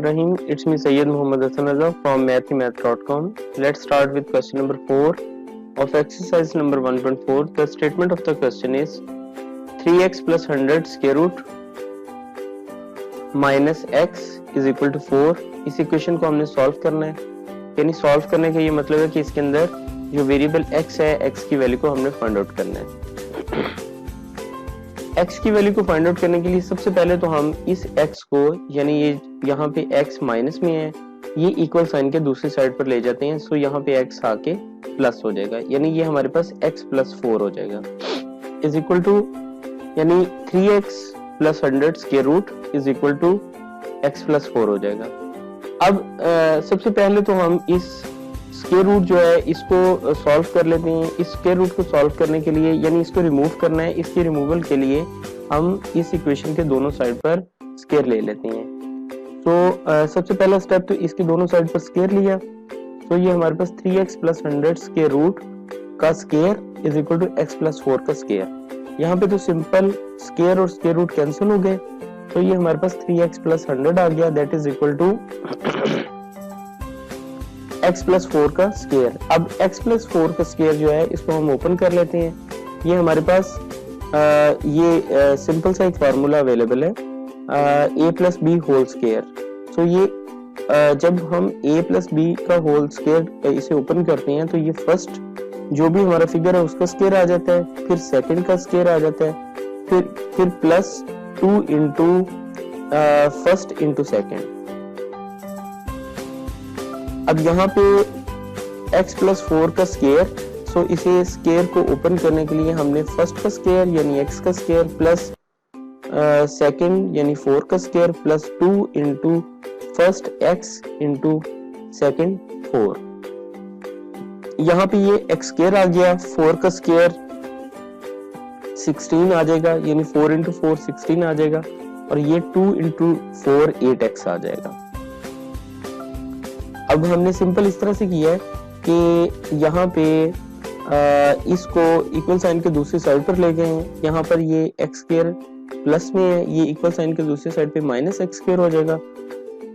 Bismillahirrahmanirrahim. It's me Sayyid Muhammad Hassan Azhar from mathemath.com. Let's start with question number 4 of exercise number 1.4. The statement of the question is 3x plus 100 square root minus x is equal to 4. इस equation को हमने solve करना है, यानी solve करने का ये मतलब है कि इसके अंदर जो वेरिएबल x है, x की वैल्यू को हमने फाइंड आउट करना है। x की वैल्यू को फाइंड आउट करने के लिए सबसे पहले तो हम इस x को, यानी ये यहाँ पे x माइनस में है, ये इक्वल साइन के दूसरी साइड पर ले जाते हैं, सो यहाँ पे x आके प्लस हो जाएगा, यानी ये हमारे पास x प्लस 4 हो जाएगा इज इक्वल टू, यानी 3x plus 100 square root is equal to x plus 4 हो जाएगा। अब सबसे पहले तो हम इस स्क्वायर रूट जो है इसको सॉल्व कर लेते हैं। इस स्क्वायर रूट को सॉल्व करने के लिए, यानी इसको रिमूव करना है, इसके रिमूवल के लिए हम इस इक्वेशन के दोनों साइड पर स्क्वायर ले लेते हैं। तो सबसे पहला स्टेप तो इसके दोनों साइड पर स्क्वायर लिया, तो ये हमारे पास 3x प्लस 100 स्क्वायर रूट का square is equal to x plus 4 का स्क्वायर। यहाँ पे तो सिंपल स्क्वायर और स्क्वायर रूट कैंसिल हो गए, तो ये हमारे पास 3x प्लस 100 आ गया, that is equal to x plus 4 का स्क्वायर। अब x प्लस 4 का स्क्वायर जो है इसको हम ओपन कर लेते हैं। ये हमारे पास ये सिंपल सा एक फार्मूला अवेलेबल है, a plus B whole square. So ये जब हम a प्लस बी का होल स्क्वायर इसे ओपन करते हैं तो ये फर्स्ट जो भी हमारा फिगर है उसका स्क्वायर आ जाता है, फिर सेकंड का स्क्वायर आ जाता है, फिर plus 2 into first into second. अब यहाँ पे x प्लस 4 का स्क्वायर, सो इसे स्क्वायर को ओपन करने के लिए हमने फर्स्ट का स्क्वायर यानी x का स्क्वायर प्लस सेकंड यानी 4 का square plus 2 into first x into second 4। यहाँ पे ये x स्क्वायर आ गया, 4 का स्क्वायर 16 आ जाएगा, यानी 4 इंटू 4 16 आ जाएगा, और ये 2 इंटू 4 8x आ जाएगा। अब हमने सिंपल इस तरह से किया है कि यहाँ पे इसको इक्वल साइन के दूसरी साइड पर ले गए हैं। यहाँ पर ये x स्क्वायर प्लस में है, ये इक्वल साइन के दूसरी साइड पे माइनस x स्क्वायर हो जाएगा,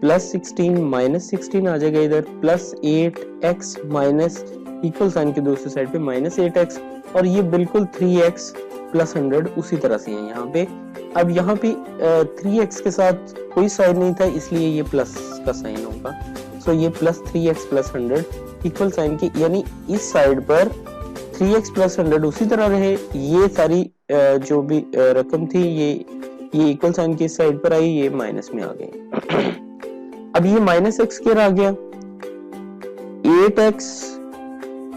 प्लस 16 माइनस 16 आ जाएगा इधर, plus 8x minus equal sign के दूसरी साइड पे माइनस 8x, और ये बिल्कुल 3x प्लस 100 उसी तरह से है यहाँ पे। अब यहाँ पे 3x के साथ कोई साइन नहीं था, इसलिए ये प्लस का साइन होगा, सो ये plus 3x plus 100 equal sign की, यानी इस साइड पर 3x प्लस 100 उसी तरह रहे, ये सारी जो भी रकम थी ये इक्वल साइन की इस साइड पर आई, ये माइनस में आ गई। अब ये माइनस x स्क्वायर आ गया, 8x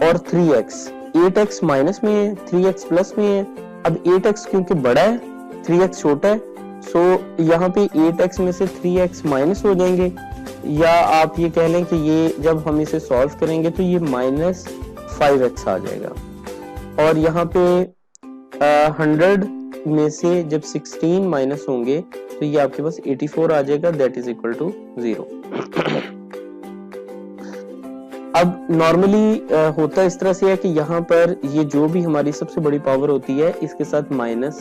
और 3x, 8x माइनस में है, 3x प्लस में है। अब 8x क्योंकि बड़ा है, 3x छोटा है, सो यहाँ पे 8x में से 3x माइनस हो जाएंगे, या आप ये कह लें कि ये जब हम इसे सॉल्व करेंगे तो ये माइनस 5x आ जाएगा, और यहाँ पे 100 में से जब 16 माइनस होंगे तो ये आपके पास 84 आ जाएगा, दैट इज इक्वल टू 0। अब नॉर्मली होता इस तरह से है कि यहाँ पर ये जो भी हमारी सबसे बड़ी पावर होती है इसके साथ माइनस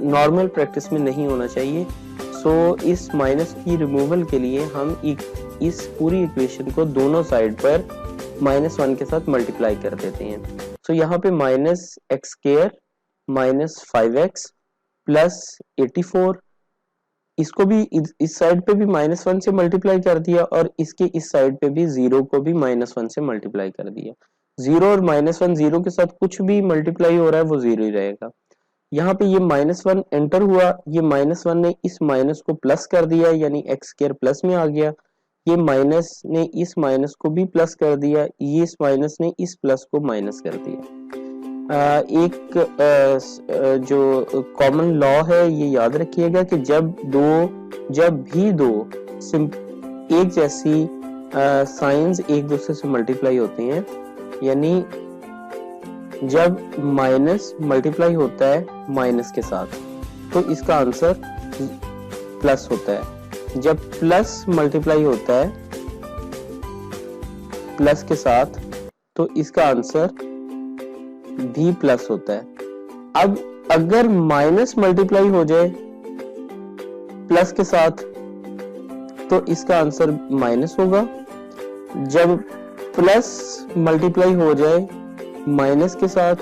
नॉर्मल प्रैक्टिस में नहीं होना चाहिए। सो इस माइनस की रिमूवल के लिए हम इस पूरी इक्वेशन को दोनों साइड पर -1 के साथ मल्टीप्लाई कर देते हैं। सो यहाँ पे minus x square minus 5x plus 84, इसको भी इस साइड पे भी -1 से मल्टीप्लाई कर दिया, और इसके इस साइड पे भी 0 को भी -1 से मल्टीप्लाई कर दिया। 0 और -1, 0 के साथ कुछ भी मल्टीप्लाई हो रहा है वो 0 ही रहेगा। यहाँ पे ये -1 एंटर हुआ, ये -1 ने इस माइनस को प्लस कर दिया, यानी x स्क्वायर प्लस में आ गया, ये माइनस ने इस माइनस को भी प्लस कर दिया, ये इस माइनस ने इस प्लस को माइनस कर दिया। जो कॉमन लॉ है ये याद रखिएगा कि जब भी दो एक जैसी साइंस एक दूसरे से मल्टीप्लाई होते हैं, यानी जब माइनस मल्टीप्लाई होता है माइनस के साथ तो इसका आंसर प्लस होता है, जब प्लस मल्टीप्लाई होता है प्लस के साथ तो इसका आंसर भी प्लस होता है। अब अगर माइनस मल्टीप्लाई हो जाए प्लस के साथ तो इसका आंसर माइनस होगा। जब प्लस मल्टीप्लाई हो जाए माइनस के साथ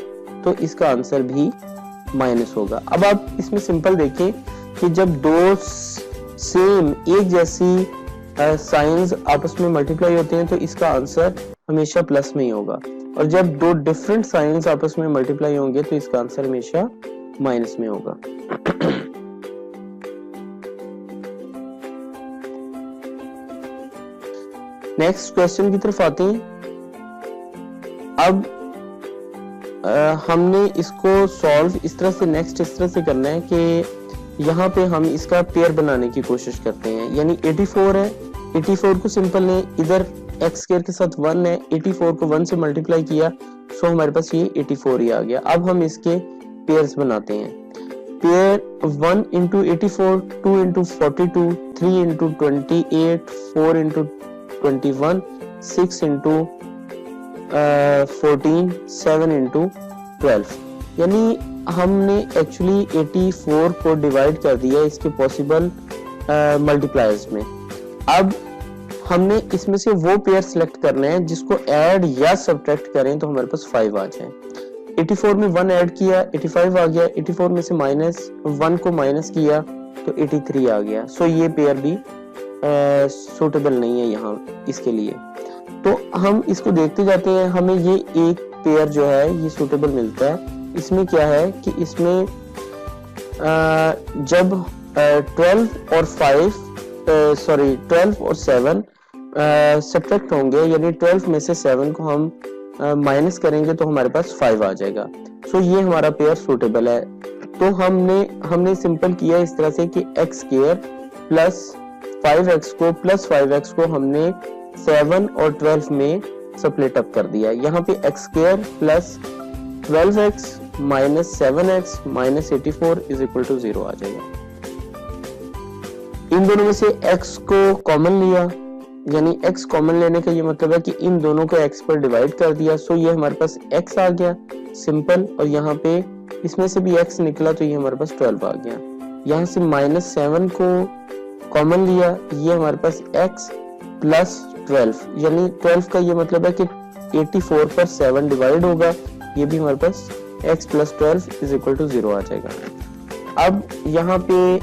तो इसका आंसर भी माइनस होगा। अब आप इसमें सिंपल देखें कि जब दो सेम एक जैसी साइंस आपस में मल्टीप्लाई होते हैं तो इसका आंसर हमेशा प्लस में ही होगा, और जब दो डिफरेंट साइंस आपस में मल्टीप्लाई होंगे तो इसका आंसर हमेशा माइनस में होगा। नेक्स्ट क्वेश्चन की तरफ आते हैं। अब हमने इसको सॉल्व इस तरह से इस तरह से करना है कि यहाँ पे हम इसका पेयर बनाने की कोशिश करते हैं। यानी 84 है, 84 को सिंपल ने इधर एक्स स्क्वायर के साथ 1 है, 84 को 1 से मल्टीप्लाई किया, सो हमारे पास ये 84 ही आ गया। अब हम इसके पेयर्स बनाते हैं। Pair 1 into 84, 2 into 42, 3 into 28, 4 into 21, 6 into 14, 7 into 12। यानी हमने एक्चुअली 84 को डिवाइड कर दिया इसके पॉसिबल मल्टीप्लायर्स में। अब हमने इसमें से वो पेयर सिलेक्ट करने हैं जिसको ऐड या सब्ट्रैक्ट करें तो हमारे पास 5 आ जाए। 84 में 1 ऐड किया 85 आ गया, 84 में से -1 को माइनस किया तो 83 आ गया। सो ये पेयर भी सूटेबल नहीं है यहाँ इसके लिए। तो हम इसको देखते जाते हैं, हमें ये एक पेयर जो है ये सूटेबल मिलता है। इसमें क्या है कि इसमें जब 12 और 7 सब्ट्रैक्ट होंगे, यानी 12 में से 7 को हम माइनस करेंगे तो हमारे पास 5 आ जाएगा। सो ये हमारा पेयर सूटेबल है। तो हमने सिंपल किया इस तरह से कि एक्स स्क्वायर प्लस 5x को हमने 7 और 12 में स्प्लिट अप कर दिया। यहाँ पे x square plus 12x minus 7x minus 84 is equal to 0 आ जाएगा। इन दोनों में से x को कॉमन लिया, यानी x कॉमन लेने का ये मतलब है कि इन दोनों को x पर डिवाइड कर दिया। सो ये हमारे पास x आ गया सिंपल, और यहाँ पे इसमें से भी x निकला तो ये हमारे पास 12 आ गया। यहाँ से -7 को कॉमन लिया, ये हमारे पास x प्लस 12, यानी 12 का ये मतलब है कि 84 पर 7 डिवाइड होगा, ये भी हमारे पास x plus 12 is equal to 0 आ जाएगा। अब यहाँ पे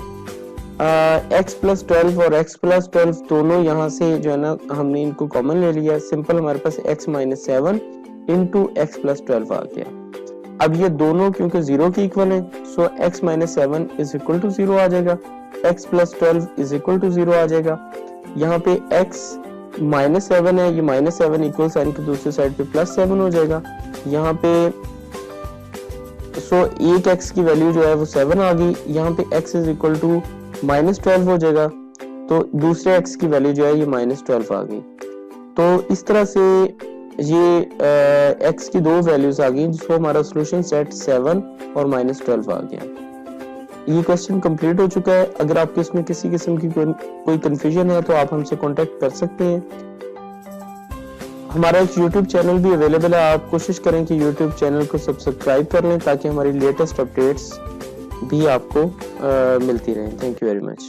x प्लस 12 और x प्लस 12 दोनों यहाँ से जो है ना हमने इनको कॉमन ले लिया। सिंपल हमारे पास x minus 7 into x plus 12 आ गया। अब ये दोनों क्योंकि 0 के इक्वल है, so x minus 7 is equal to 0 आ जाएगा, x plus 12 is equal to 0 आ जाएगा। यहाँ पे x माइनस 7 है, ये -7 इक्वल साइन की दूसरी साइड पे +7 हो जाएगा। यहाँ पे सो एक x की वैल्यू जो है वो 7 आ गई, यहाँ पे x इज इक्वल टू -12 हो जाएगा, तो दूसरे x की वैल्यू जो है ये -12 आ गई। तो इस तरह से ये x की दो वैल्यूज आ गई, जिसको हमारा सॉल्यूशन सेट 7 और -12 आ गया। ये क्वेश्चन कंप्लीट हो चुका है। अगर आपके इसमें किसी किस्म की कोई कंफ्यूजन है तो आप हमसे कांटेक्ट कर सकते हैं। हमारा एक YouTube चैनल भी अवेलेबल है, आप कोशिश करें कि YouTube चैनल को सब्सक्राइब कर लें ताकि हमारी लेटेस्ट अपडेट्स भी आपको मिलती रहें। Thank you very much.